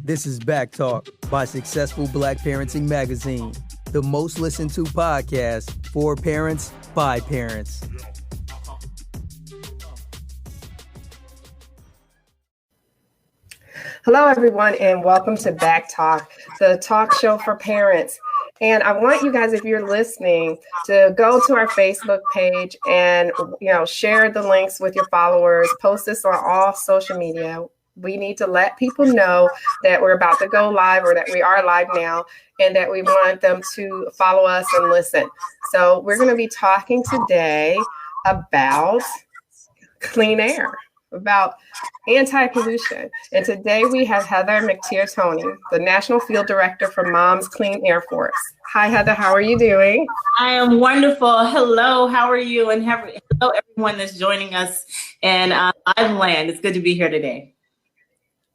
This is Back Talk by Successful Black Parenting Magazine, the most listened to podcast for parents by parents. Hello, everyone, and welcome to Back Talk, the talk show for parents. And I want you guys, if you're listening, to go to our Facebook page and, share the links with your followers, post this on all social media. We need to let people know that we're about to go live or that we are live now and that we want them to follow us and listen. So we're going to be talking today about clean air, about anti-pollution. And today we have Heather McTier-Tony, the National Field Director for Moms Clean Air Force. Hi, Heather. How are you doing? I am wonderful. Hello. How are you? And hello, everyone that's joining us in live land. It's good to be here today.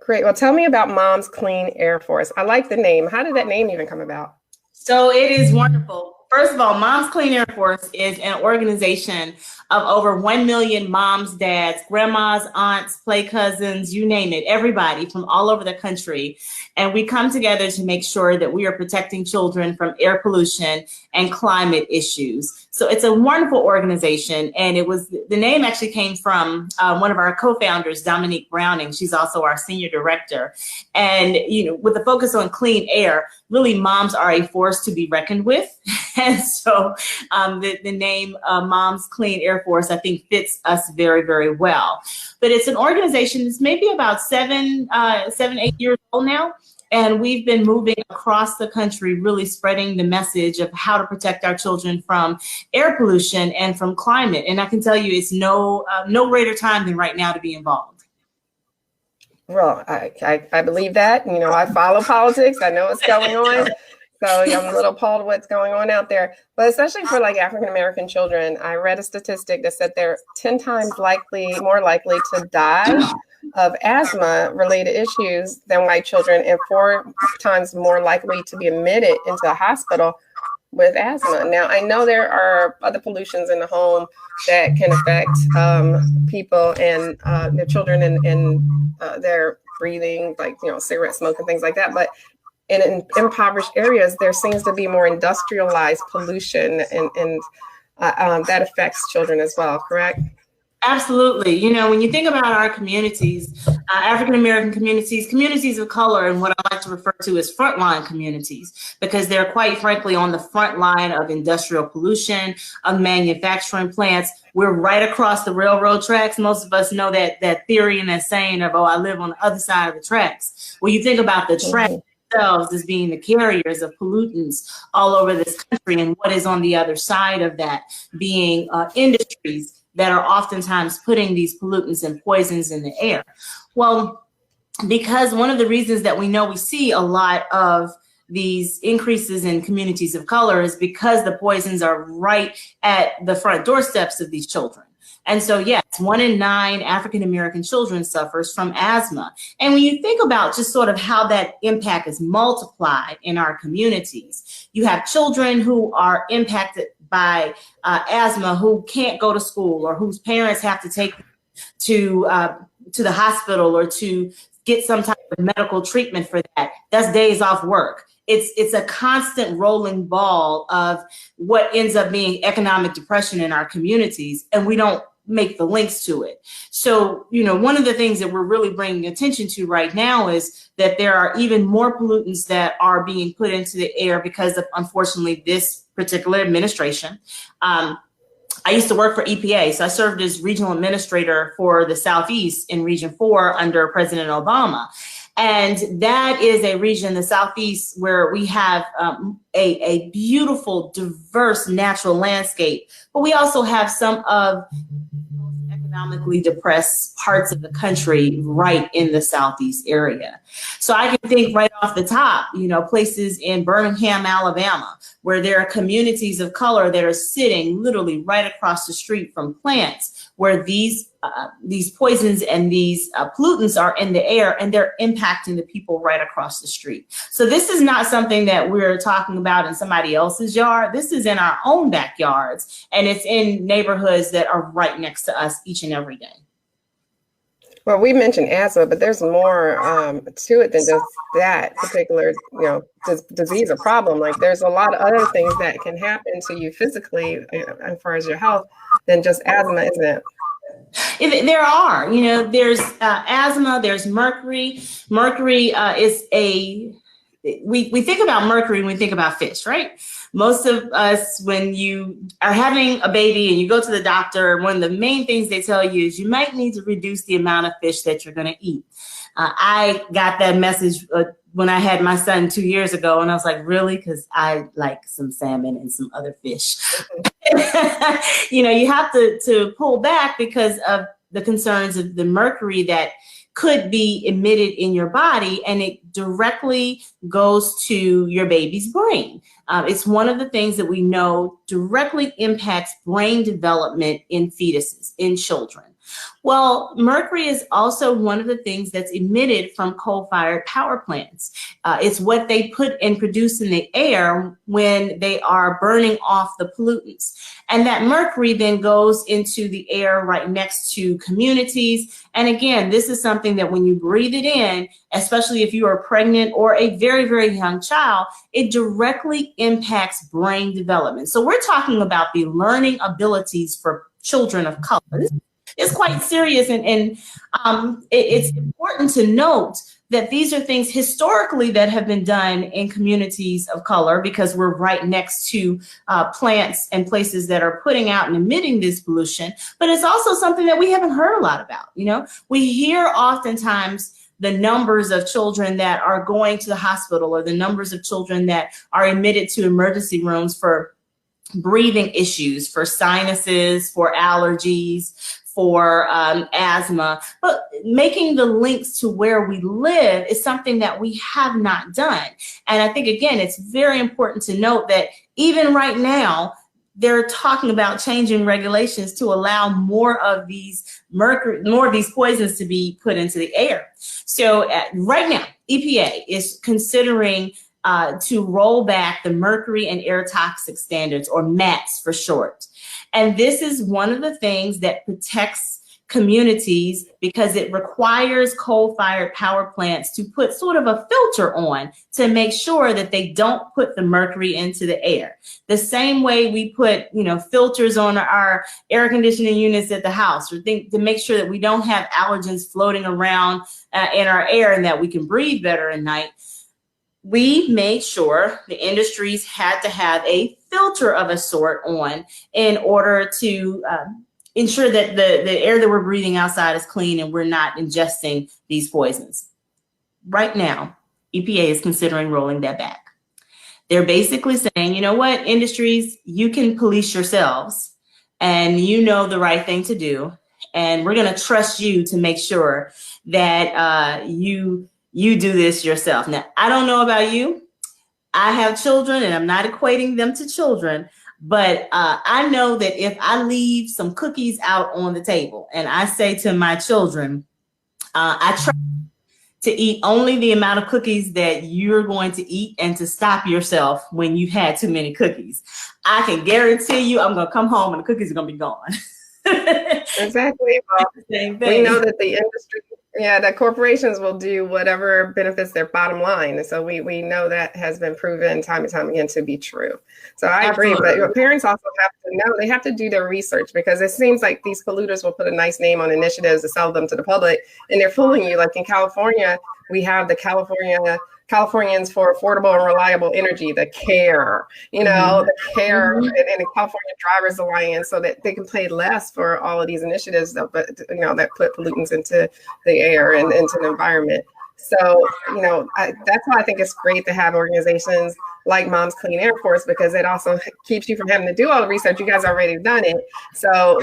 Great. Well, tell me about Moms Clean Air Force. I like the name. How did that name even come about? So it is wonderful. First of all, Moms Clean Air Force is an organization of over 1 million moms, dads, grandmas, aunts, play cousins, you name it, everybody from all over the country. And we come together to make sure that we are protecting children from air pollution and climate issues. So it's a wonderful organization. And the name actually came from one of our co-founders, Dominique Browning. She's also our senior director. And, with the focus on clean air, really moms are a force to be reckoned with. And so the name Moms Clean Air Force, I think, fits us very, very well. But it's an organization that's maybe about 8 years old now. And we've been moving across the country, really spreading the message of how to protect our children from air pollution and from climate. And I can tell you it's no greater time than right now to be involved. Well, I believe that. I follow politics. I know what's going on. So I'm a little appalled what's going on out there. But especially for African-American children, I read a statistic that said they're 10 times more likely to die of asthma-related issues than white children and 4 times more likely to be admitted into a hospital with asthma. Now, I know there are other pollutions in the home that can affect people and their children and their breathing, cigarette smoke and things like that. But in impoverished areas, there seems to be more industrialized pollution and that affects children as well, correct? Absolutely. When you think about our communities, African-American communities of color, and what I like to refer to as frontline communities, because they're quite frankly on the front line of industrial pollution, of manufacturing plants. We're right across the railroad tracks. Most of us know that theory and that saying of, I live on the other side of the tracks. Well, you think about the tracks themselves as being the carriers of pollutants all over this country, and what is on the other side of that being industries that are oftentimes putting these pollutants and poisons in the air. Well, because one of the reasons that we know we see a lot of these increases in communities of color is because the poisons are right at the front doorsteps of these children. And so, yes, 1 in 9 African-American children suffers from asthma. And when you think about just sort of how that impact is multiplied in our communities, you have children who are impacted by asthma who can't go to school or whose parents have to take them to the hospital or to get some type of medical treatment for that. That's days off work. It's a constant rolling ball of what ends up being economic depression in our communities, and we don't make the links to it. So, one of the things that we're really bringing attention to right now is that there are even more pollutants that are being put into the air because of, unfortunately, this particular administration. I used to work for EPA, so I served as regional administrator for the Southeast in Region 4 under President Obama. And that is a region, the Southeast, where we have a beautiful, diverse natural landscape, but we also have some of economically depressed parts of the country right in the Southeast area. So I can think right off the top, places in Birmingham, Alabama, where there are communities of color that are sitting literally right across the street from plants where these poisons and these pollutants are in the air, and they're impacting the people right across the street. So this is not something that we're talking about in somebody else's yard. This is in our own backyards, and it's in neighborhoods that are right next to us each and every day. Well, we mentioned asthma, but there's more to it than just that particular, disease or problem. Like there's a lot of other things that can happen to you physically, as far as your health, than just asthma, isn't it? There are, there's asthma, there's mercury. Mercury is we think about mercury when we think about fish, right? Most of us, when you are having a baby and you go to the doctor, one of the main things they tell you is you might need to reduce the amount of fish that you're going to eat. I got that message when I had my son 2 years ago, and I was like, really? Because I like some salmon and some other fish. You have to pull back because of the concerns of the mercury that could be emitted in your body, and it directly goes to your baby's brain. It's one of the things that we know directly impacts brain development in fetuses, in children. Well, mercury is also one of the things that's emitted from coal-fired power plants. It's what they put and produce in the air when they are burning off the pollutants. And that mercury then goes into the air right next to communities. And again, this is something that when you breathe it in, especially if you are pregnant or a very, very young child, it directly impacts brain development. So we're talking about the learning abilities for children of color. It's quite serious, and it's important to note that these are things historically that have been done in communities of color because we're right next to plants and places that are putting out and emitting this pollution. But it's also something that we haven't heard a lot about. We hear oftentimes the numbers of children that are going to the hospital or the numbers of children that are admitted to emergency rooms for breathing issues, for sinuses, for allergies, for asthma, but making the links to where we live is something that we have not done. And I think, again, it's very important to note that even right now, they're talking about changing regulations to allow more of these poisons to be put into the air. So right now, EPA is considering to roll back the mercury and air toxic standards, or MATS for short. And this is one of the things that protects communities because it requires coal-fired power plants to put sort of a filter on to make sure that they don't put the mercury into the air. The same way we put, filters on our air conditioning units at the house, or to make sure that we don't have allergens floating around in our air and that we can breathe better at night. We made sure the industries had to have a filter of a sort on in order to ensure that the air that we're breathing outside is clean and we're not ingesting these poisons. Right now, EPA is considering rolling that back. They're basically saying, you know what, industries, you can police yourselves and you know the right thing to do. And we're going to trust you to make sure that you do this yourself. Now, I don't know about you. I have children and I'm not equating them to children, but I know that if I leave some cookies out on the table and I say to my children, I try to eat only the amount of cookies that you're going to eat and to stop yourself when you've had too many cookies, I can guarantee you I'm going to come home and the cookies are going to be gone. Exactly. Well, we know that the industry, that corporations will do whatever benefits their bottom line. And so we know that has been proven time and time again to be true. So I agree, but parents also have to know, they have to do their research, because it seems like these polluters will put a nice name on initiatives to sell them to the public, and they're fooling you. Like in California, we have the Californians for Affordable and Reliable Energy, the CARE, the CARE and the California Drivers Alliance, so that they can pay less for all of these initiatives that put pollutants into the air and into the environment. So, that's why I think it's great to have organizations like Mom's Clean Air Force, because it also keeps you from having to do all the research. You guys already done it. So,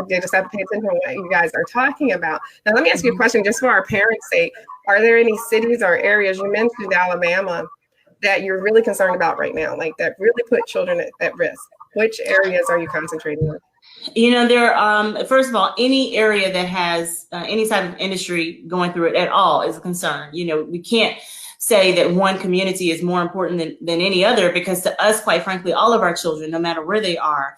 they just have to pay attention to what you guys are talking about. Now, let me ask you a question just for our parents' sake. Are there any cities or areas, you mentioned Alabama, that you're really concerned about right now, like that really put children at risk? Which areas are you concentrating on? There first of all, any area that has any type of industry going through it at all is a concern. We can't say that one community is more important than any other, because to us, quite frankly, all of our children, no matter where they are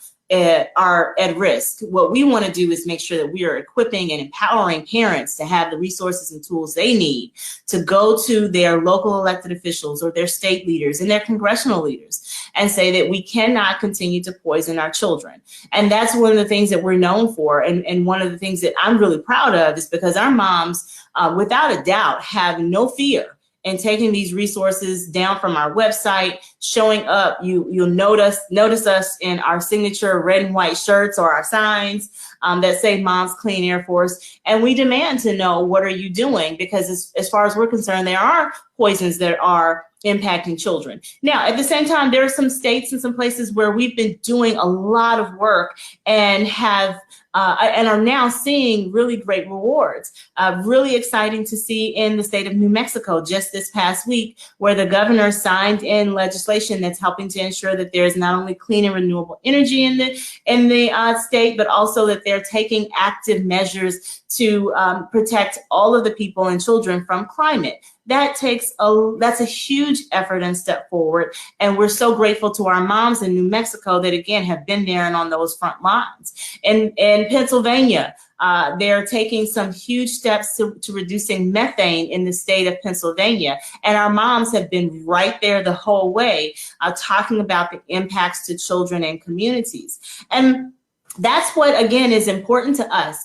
are at risk. What we want to do is make sure that we are equipping and empowering parents to have the resources and tools they need to go to their local elected officials or their state leaders and their congressional leaders and say that we cannot continue to poison our children. And that's one of the things that we're known for. And one of the things that I'm really proud of is because our moms, without a doubt, have no fear and taking these resources down from our website, showing up. You'll notice us in our signature red and white shirts or our signs that say Moms Clean Air Force. And we demand to know, what are you doing? Because as far as we're concerned, there are poisons that are impacting children. Now, at the same time, there are some states and some places where we've been doing a lot of work and have and are now seeing really great rewards. Really exciting to see in the state of New Mexico just this past week, where the governor signed in legislation that's helping to ensure that there's not only clean and renewable energy in the state, but also that they're taking active measures to protect all of the people and children from climate. That's a huge effort and step forward. And we're so grateful to our moms in New Mexico that, again, have been there and on those front lines. In Pennsylvania, they're taking some huge steps to reducing methane in the state of Pennsylvania. And our moms have been right there the whole way, talking about the impacts to children and communities. And that's what, again, is important to us.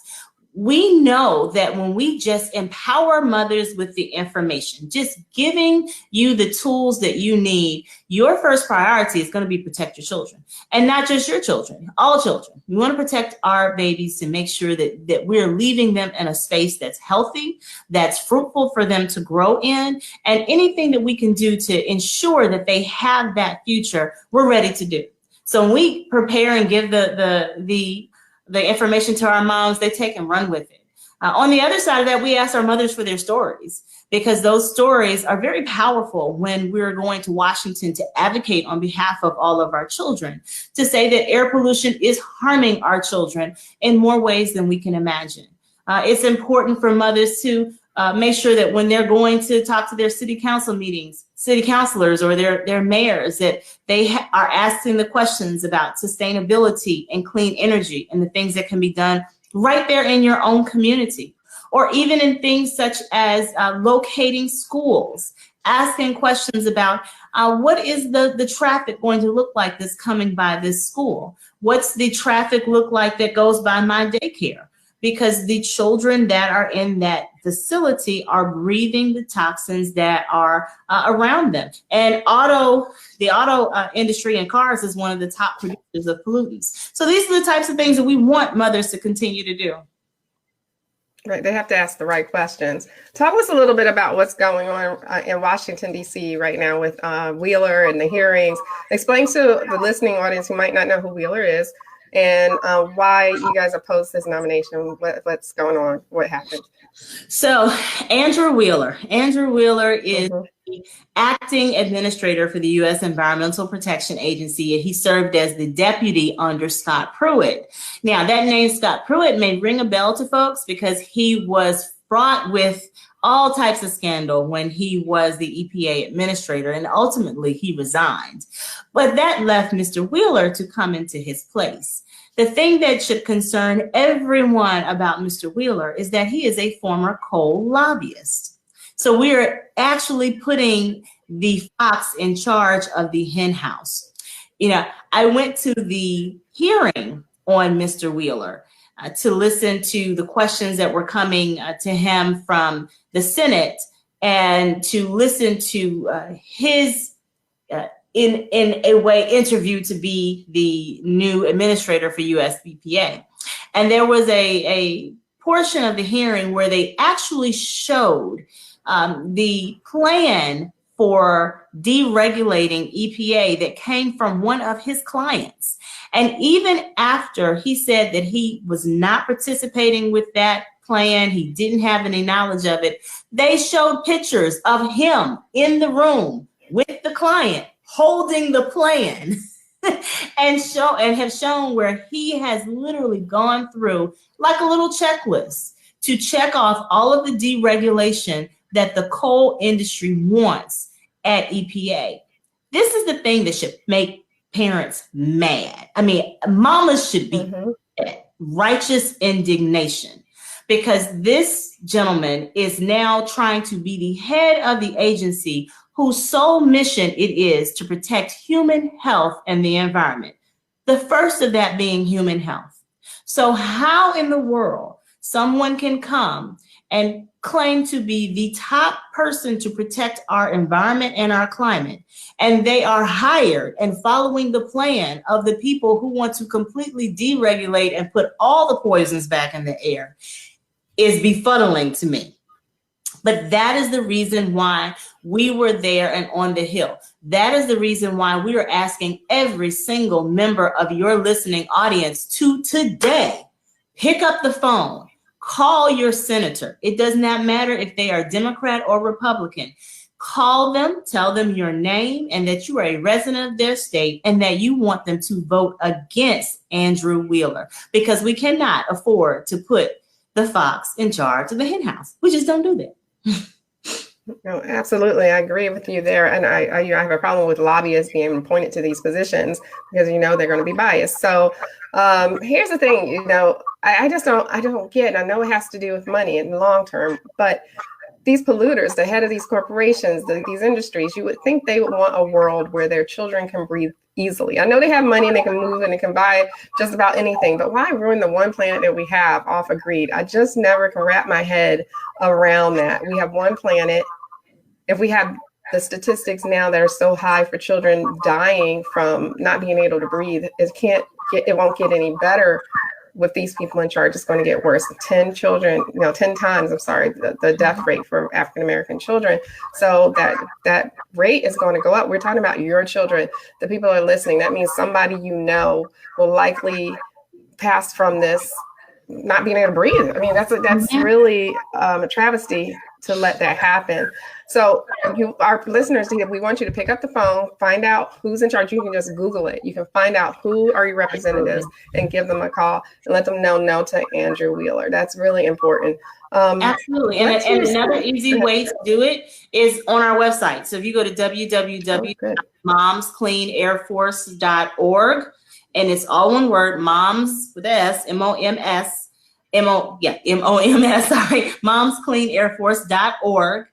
We know that when we just empower mothers with the information, just giving you the tools that you need, your first priority is going to be protect your children. And not just your children, all children. We want to protect our babies to make sure that we're leaving them in a space that's healthy, that's fruitful for them to grow in, and anything that we can do to ensure that they have that future, we're ready to do. So when we prepare and give the information to our moms, they take and run with it. On the other side of that, we ask our mothers for their stories, because those stories are very powerful when we're going to Washington to advocate on behalf of all of our children, to say that air pollution is harming our children in more ways than we can imagine. It's important for mothers to make sure that when they're going to talk to their city council meetings, city councilors or their mayors, that they are asking the questions about sustainability and clean energy and the things that can be done right there in your own community. Or even in things such as locating schools, asking questions about what is the traffic going to look like that's coming by this school? What's the traffic look like that goes by my daycare? Because the children that are in that facility are breathing the toxins that are around them. And the auto industry and cars is one of the top producers of pollutants. So these are the types of things that we want mothers to continue to do. Right, they have to ask the right questions. Talk to us a little bit about what's going on in Washington, D.C. right now with Wheeler and the hearings. Explain to the listening audience who might not know who Wheeler is and why you guys opposed his nomination. What's going on? What happened? So Andrew Wheeler is the acting administrator for the U.S. Environmental Protection Agency, and he served as the deputy under Scott Pruitt. Now, that name Scott Pruitt may ring a bell to folks because he was fraught with all types of scandal when he was the EPA administrator, and ultimately he resigned. But that left Mr. Wheeler to come into his place. The thing that should concern everyone about Mr. Wheeler is that he is a former coal lobbyist. So we're actually putting the fox in charge of the hen house. You know, I went to the hearing on Mr. Wheeler to listen to the questions that were coming to him from the Senate and to listen to his in a way interviewed to be the new administrator for US EPA. And there was a portion of the hearing where they actually showed the plan for deregulating EPA that came from one of his clients. And even after he said that he was not participating with that plan, he didn't have any knowledge of it, they showed pictures of him in the room with the client holding the plan and have shown where he has literally gone through like a little checklist to check off all of the deregulation that the coal industry wants at EPA. This is the thing that should make parents mad. I mean, mamas should be righteous indignation, because this gentleman is now trying to be the head of the agency whose sole mission it is to protect human health and the environment. The first of that being human health. So how in the world someone can come and claim to be the top person to protect our environment and our climate, and they are hired and following the plan of the people who want to completely deregulate and put all the poisons back in the air, is befuddling to me. But that is the reason why we were there and on the Hill. That is the reason why we are asking every single member of your listening audience to today pick up the phone, call your senator. It does not matter if they are Democrat or Republican. Call them, tell them your name and that you are a resident of their state and that you want them to vote against Andrew Wheeler, because we cannot afford to put the fox in charge of the hen house. We just don't do that. No, absolutely. I agree with you there. And I have a problem with lobbyists being appointed to these positions because, they're going to be biased. So here's the thing, I don't get, and I know it has to do with money in the long term, but these polluters, the head of these corporations, these industries, you would think they would want a world where their children can breathe easily. I know they have money and they can move and they can buy just about anything, but why ruin the one planet that we have off of greed? I just never can wrap my head around that. We have one planet. If we have the statistics now that are so high for children dying from not being able to breathe, it won't get any better with these people in charge. It's going to get worse. 10 times, the death rate for African-American children. So that rate is going to go up. We're talking about your children. The people are listening. That means somebody will likely pass from this not being able to breathe. I mean, that's really a travesty to let that happen. So our listeners, we want you to pick up the phone, find out who's in charge. You can just Google it. You can find out who are your representatives and give them a call and let them know no to Andrew Wheeler. That's really important. Absolutely. And another easy way to do it is on our website. So if you go to www.momscleanairforce.org, and it's all one word, moms with S, MOMS, momscleanairforce.org.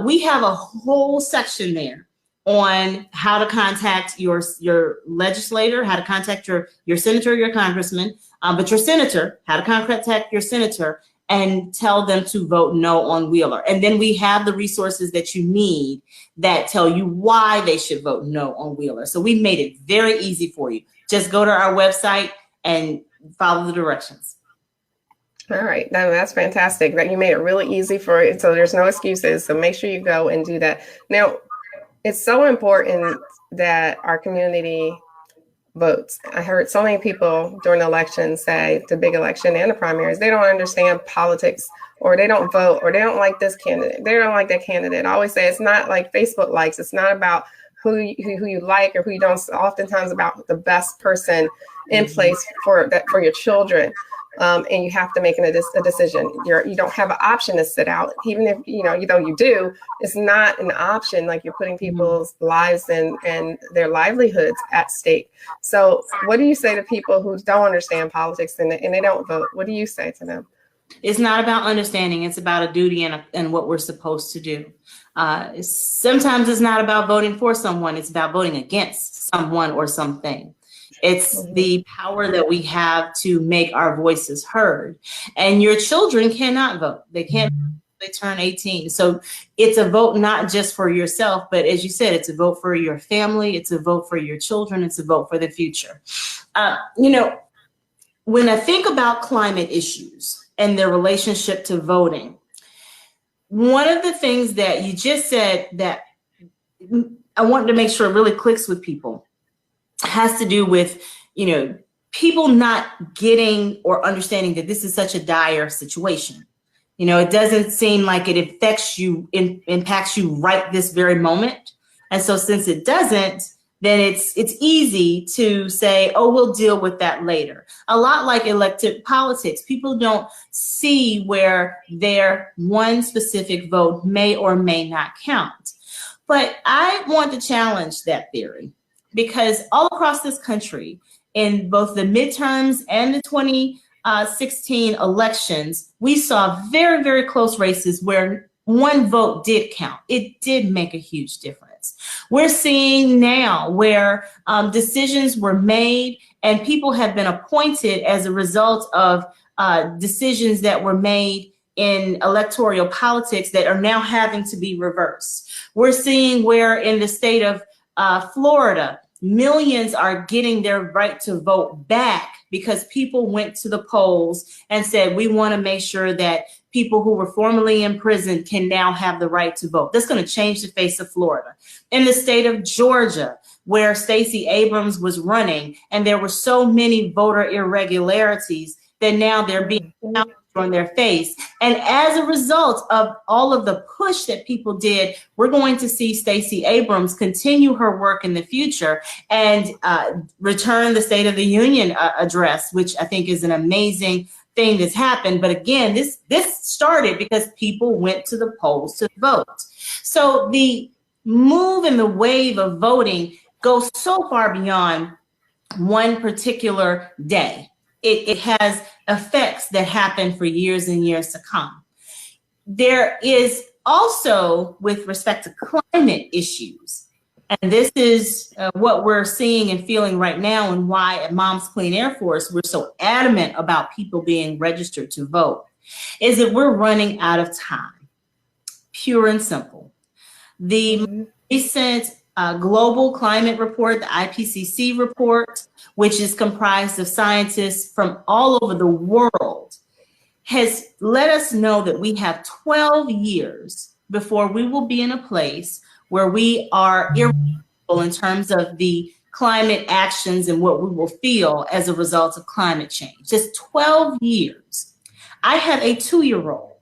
We have a whole section there on how to contact your legislator, how to contact your senator, your congressman, but your senator, how to contact your senator and tell them to vote no on Wheeler. And then we have the resources that you need that tell you why they should vote no on Wheeler. So we made it very easy for you. Just go to our website and follow the directions. All right. That's fantastic that you made it really easy for it. So there's no excuses. So make sure you go and do that. Now, it's so important that our community votes. I heard so many people during the election say, the big election and the primaries, they don't understand politics, or they don't vote, or they don't like this candidate. They don't like that candidate. I always say it's not like Facebook likes. It's not about who you like or who you don't. It's oftentimes about the best person in place for your children. And you have to make a decision. You don't have an option to sit out, even if you do. It's not an option. Like, you're putting people's lives and their livelihoods at stake. So, what do you say to people who don't understand politics and they don't vote? What do you say to them? It's not about understanding. It's about a duty and what we're supposed to do. Sometimes it's not about voting for someone. It's about voting against someone or something. It's the power that we have to make our voices heard. And your children cannot vote. They can't. They turn 18. So it's a vote not just for yourself, but as you said, it's a vote for your family. It's a vote for your children. It's a vote for the future. When I think about climate issues and their relationship to voting, one of the things that you just said that I want to make sure really clicks with people has to do with, people not getting or understanding that this is such a dire situation. It doesn't seem like it affects you, impacts you right this very moment. And so since it doesn't, then it's easy to say, oh, we'll deal with that later. A lot like elected politics, people don't see where their one specific vote may or may not count. But I want to challenge that theory. because all across this country, in both the midterms and the 2016 elections, we saw very, very close races where one vote did count. It did make a huge difference. We're seeing now where decisions were made and people have been appointed as a result of decisions that were made in electoral politics that are now having to be reversed. We're seeing where in the state of Florida, millions are getting their right to vote back because people went to the polls and said, we want to make sure that people who were formerly in prison can now have the right to vote. That's going to change the face of Florida. In the state of Georgia, where Stacey Abrams was running, and there were so many voter irregularities that now they're being on their face. And as a result of all of the push that people did, we're going to see Stacey Abrams continue her work in the future and return the State of the Union address, which I think is an amazing thing that's happened. But again, this started because people went to the polls to vote. So the move and the wave of voting goes so far beyond one particular day. It has effects that happen for years and years to come. There is also, with respect to climate issues, and this is what we're seeing and feeling right now, and why at Moms Clean Air Force we're so adamant about people being registered to vote, is that we're running out of time, pure and simple. The recent global climate report, the IPCC report, which is comprised of scientists from all over the world, has let us know that we have 12 years before we will be in a place where we are irreversible in terms of the climate actions and what we will feel as a result of climate change. Just 12 years. I have a 2-year-old.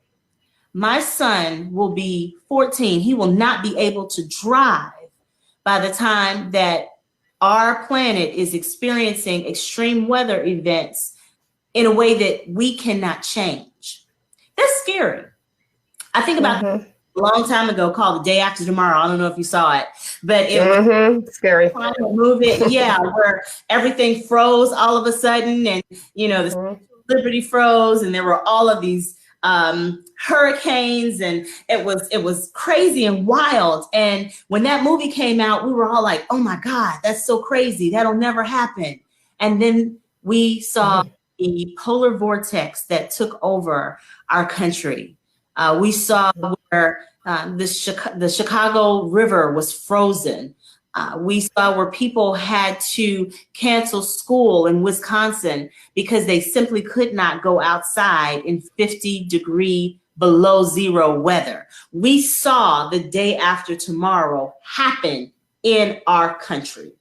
My son will be 14. He will not be able to drive by the time that our planet is experiencing extreme weather events in a way that we cannot change. That's scary. I think about a long time ago called The Day After Tomorrow. I don't know if you saw it, but it was scary. Movie, yeah, where everything froze all of a sudden, and the Liberty froze, and there were all of these hurricanes, and it was crazy and wild. And when that movie came out, we were all like, oh my God, that's so crazy. That'll never happen. And then we saw the polar vortex that took over our country. We saw where the Chicago River was frozen. We saw where people had to cancel school in Wisconsin because they simply could not go outside in 50-degree below zero weather. We saw the day after tomorrow happen in our country.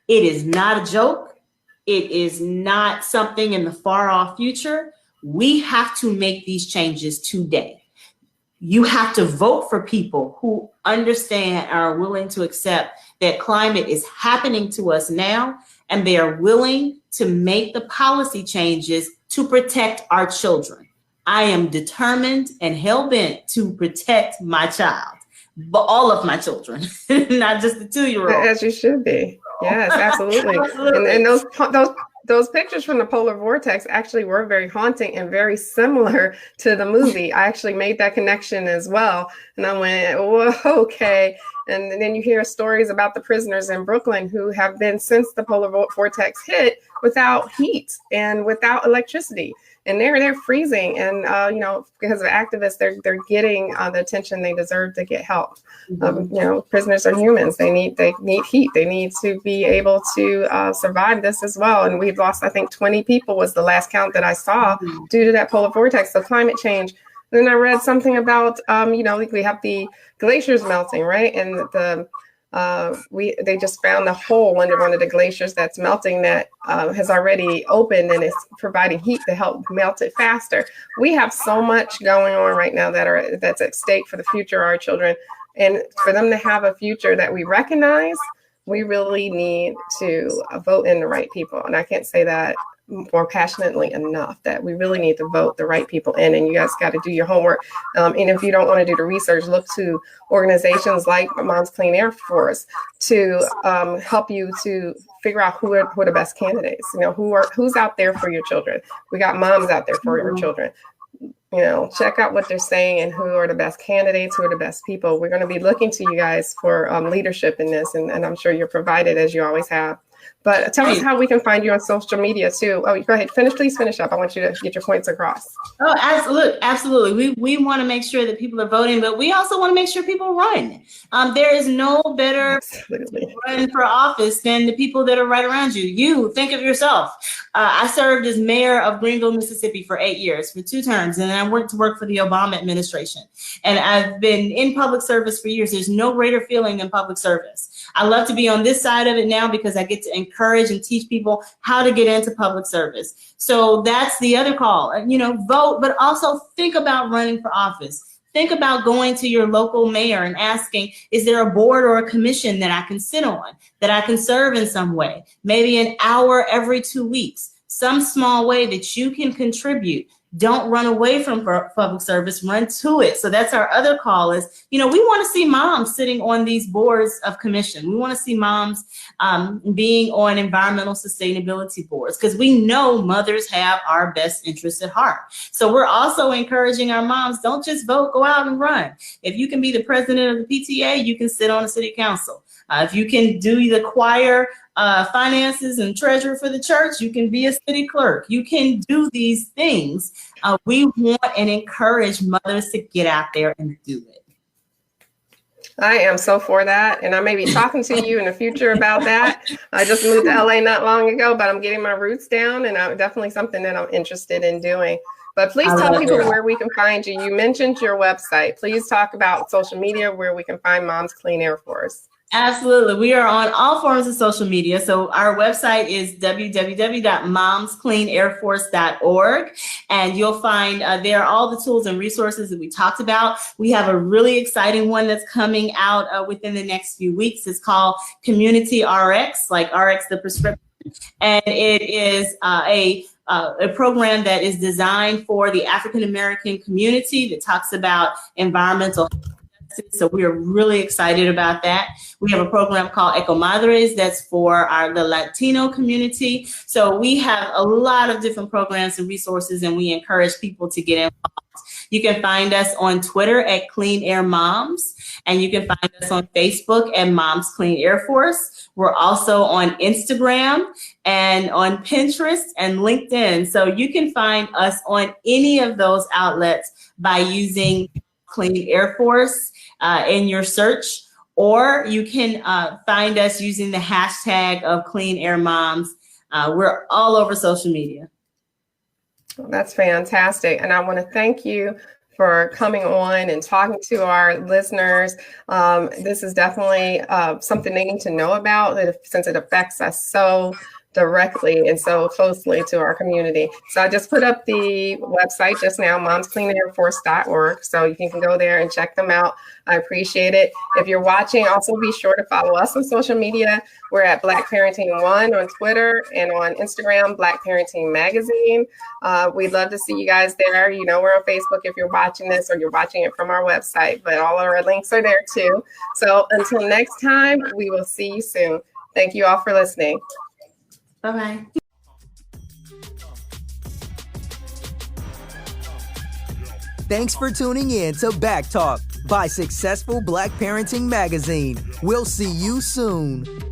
It is not a joke. It is not something in the far off future. We have to make these changes today. You have to vote for people who understand and are willing to accept that climate is happening to us now, and they are willing to make the policy changes to protect our children. I am determined and hell-bent to protect my child, but all of my children, not just the 2-year-old. As you should be. Yes, absolutely. Absolutely. And those pictures from the polar vortex actually were very haunting and very similar to the movie. I actually made that connection as well. And I went, whoa, okay. And then you hear stories about the prisoners in Brooklyn who have been, since the polar vortex hit, without heat and without electricity. And they're freezing. And, because of activists, they're getting the attention they deserve to get help. Prisoners are humans. They need heat. They need to be able to survive this as well. And we've lost, I think, 20 people was the last count that I saw due to that polar vortex. So climate change. Then I read something about, we have the glaciers melting, right? And they just found the hole under one of the glaciers that's melting that has already opened and is providing heat to help melt it faster. We have so much going on right now that's at stake for the future of our children. And for them to have a future that we recognize, we really need to vote in the right people. And I can't say that more passionately enough that we really need to vote the right people in, and you guys got to do your homework. And if you don't want to do the research, look to organizations like Moms Clean Air Force to help you to figure out who are the best candidates. Who's out there for your children. We got moms out there for your children. Check out what they're saying and who are the best candidates, who are the best people. We're going to be looking to you guys for leadership in this, and I'm sure you're provided as you always have. But tell us how we can find you on social media too. Oh, go ahead. Please finish up. I want you to get your points across. Oh, absolutely. We want to make sure that people are voting, but we also want to make sure people run. There is no better run for office than the people that are right around you. You think of yourself. I served as mayor of Greenville, Mississippi for 8 years, for 2 terms, and I went to work for the Obama administration. And I've been in public service for years. There's no greater feeling than public service. I love to be on this side of it now because I get to encourage and teach people how to get into public service. So that's the other call, vote, but also think about running for office. Think about going to your local mayor and asking, is there a board or a commission that I can sit on, that I can serve in some way? Maybe an hour every 2 weeks, some small way that you can contribute. Don't run away from public service, run to it. So that's our other call is, we want to see moms sitting on these boards of commission. We want to see moms being on environmental sustainability boards because we know mothers have our best interests at heart. So we're also encouraging our moms, don't just vote, go out and run. If you can be the president of the PTA, you can sit on the city council. If you can do the choir finances and treasurer for the church, you can be a city clerk. You can do these things. We want and encourage mothers to get out there and do it. I am so for that. And I may be talking to you in the future about that. I just moved to LA not long ago, but I'm getting my roots down and definitely something that I'm interested in doing. But please tell people where we can find you. You mentioned your website. Please talk about social media where we can find Moms Clean Air Force. Absolutely. We are on all forms of social media. So our website is www.momscleanairforce.org. And you'll find there all the tools and resources that we talked about. We have a really exciting one that's coming out within the next few weeks. It's called Community RX, like RX the prescription. And it is a program that is designed for the African American community that talks about environmental health. So we are really excited about that. We have a program called Ecomadres that's for the Latino community. So we have a lot of different programs and resources, and we encourage people to get involved. You can find us on Twitter at Clean Air Moms, and you can find us on Facebook at Moms Clean Air Force. We're also on Instagram and on Pinterest and LinkedIn. So you can find us on any of those outlets by using Clean Air Force in your search, or you can find us using the hashtag of Clean Air Moms. We're all over social media. That's fantastic. And I want to thank you for coming on and talking to our listeners. This is definitely something they need to know about since it affects us so directly and so closely to our community. So I just put up the website just now, momscleanairforce.org. So you can go there and check them out. I appreciate it. If you're watching, also be sure to follow us on social media. We're at Black Parenting One on Twitter and on Instagram, Black Parenting Magazine. We'd love to see you guys there. We're on Facebook if you're watching this or you're watching it from our website, but all of our links are there too. So until next time, we will see you soon. Thank you all for listening. Bye-bye. Thanks for tuning in to Back Talk by Successful Black Parenting Magazine. We'll see you soon.